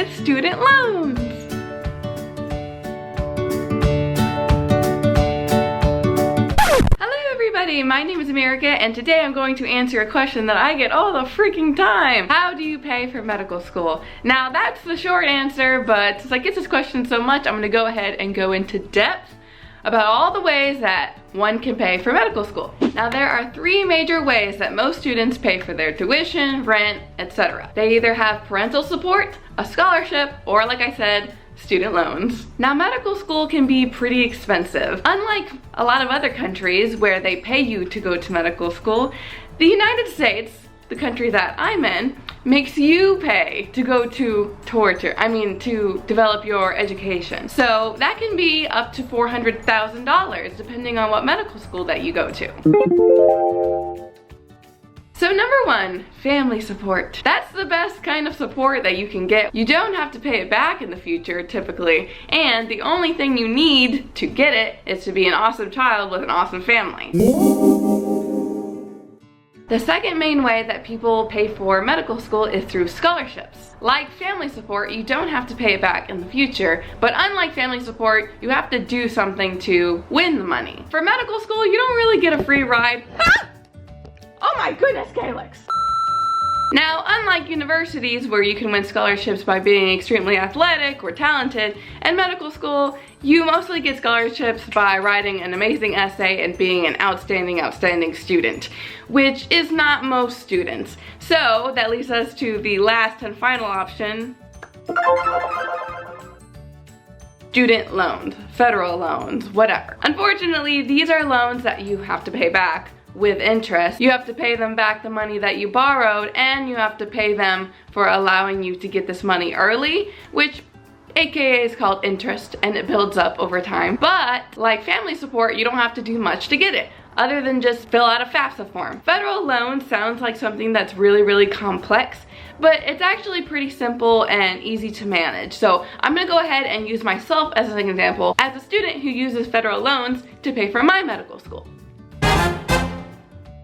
with student loans. Hello everybody, my name is America and today I'm going to answer a question that I get all the freaking time. How do you pay for medical school? Now that's the short answer, but since I get this question so much, I'm going to go ahead and go into depth about all the ways that one can pay for medical school. Now there are three major ways that most students pay for their tuition, rent, etc. They either have parental support, a scholarship, or like I said, student loans. Now medical school can be pretty expensive. Unlike a lot of other countries where they pay you to go to medical school, the United States, the country that I'm in, makes you pay to go to to develop your education. So that can be up to $400,000 depending on what medical school that you go to. So number one, family support. That's the best kind of support that you can get. You don't have to pay it back in the future, typically, and the only thing you need to get it is to be an awesome child with an awesome family. The second main way that people pay for medical school is through scholarships. Like family support, you don't have to pay it back in the future, but unlike family support, you have to do something to win the money. For medical school, you don't really get a free ride. Ah! Oh my goodness, Calyx! Now, unlike universities where you can win scholarships by being extremely athletic or talented, in medical school, you mostly get scholarships by writing an amazing essay and being an outstanding student, which is not most students. So that leads us to the last and final option, student loans, federal loans, whatever. Unfortunately, these are loans that you have to pay back with interest. You have to pay them back the money that you borrowed, and you have to pay them for allowing you to get this money early, which AKA is called interest, and it builds up over time. But like family support, you don't have to do much to get it other than just fill out a FAFSA form. Federal loan sounds like something that's really complex, but it's actually pretty simple and easy to manage. So I'm gonna go ahead and use myself as an example as a student who uses federal loans to pay for my medical school.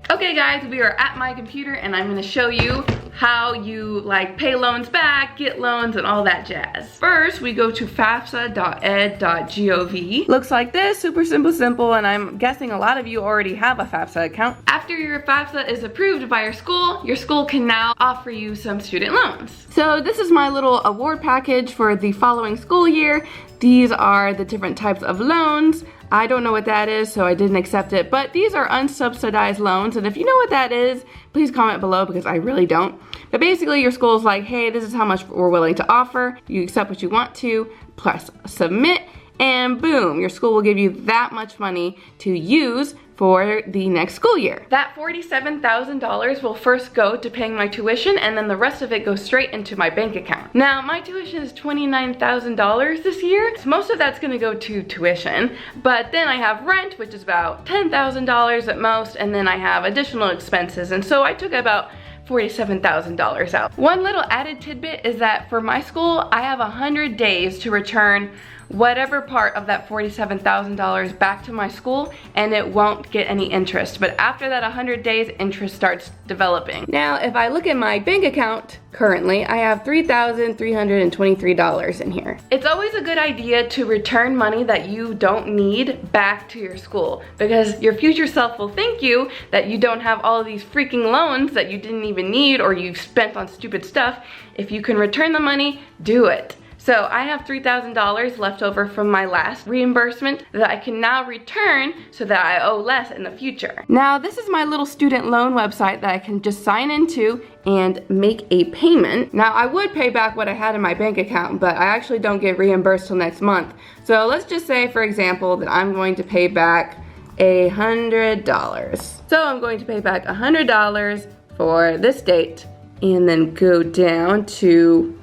Okay guys, we are at my computer and I'm gonna show you how you pay loans back, get loans, and all that jazz. First, we go to fafsa.ed.gov. Looks like this, super simple, and I'm guessing a lot of you already have a FAFSA account. After your FAFSA is approved by your school can now offer you some student loans. So this is my little award package for the following school year. These are the different types of loans. I don't know what that is, so I didn't accept it, but these are unsubsidized loans, and if you know what that is, please comment below because I really don't. But basically your school's like, hey, this is how much we're willing to offer. You accept what you want to, plus submit, and boom, your school will give you that much money to use for the next school year. That $47,000 will first go to paying my tuition, and then the rest of it goes straight into my bank account. Now, my tuition is $29,000 this year, so most of that's gonna go to tuition, but then I have rent, which is about $10,000 at most, and then I have additional expenses, and so I took about $47,000 out. One little added tidbit is that for my school, I have 100 days to return whatever part of that $47,000 back to my school, and it won't get any interest. But after that 100 days, interest starts developing. Now, if I look at my bank account currently, I have $3,323 in here. It's always a good idea to return money that you don't need back to your school, because your future self will thank you that you don't have all of these freaking loans that you didn't even need or you've spent on stupid stuff. If you can return the money, do it. So I have $3,000 left over from my last reimbursement that I can now return so that I owe less in the future. Now this is my little student loan website that I can just sign into and make a payment. Now I would pay back what I had in my bank account, but I actually don't get reimbursed till next month. So let's just say, for example, that I'm going to pay back $100. So I'm going to pay back $100 for this date and then go down to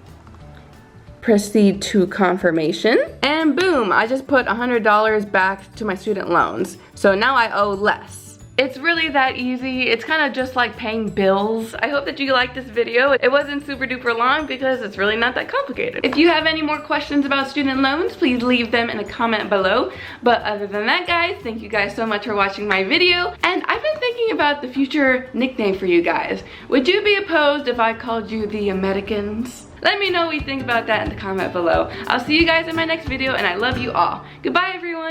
proceed to confirmation, and boom, I just put $100 back to my student loans. So now I owe less. It's really that easy. It's kind of just like paying bills. I hope that you liked this video. It wasn't super duper long because it's really not that complicated. If you have any more questions about student loans, please leave them in a comment below. But other than that, guys, thank you guys so much for watching my video. And I've been thinking about the future nickname for you guys. Would you be opposed if I called you the Americans? Let me know what you think about that in the comment below. I'll see you guys in my next video, and I love you all. Goodbye, everyone.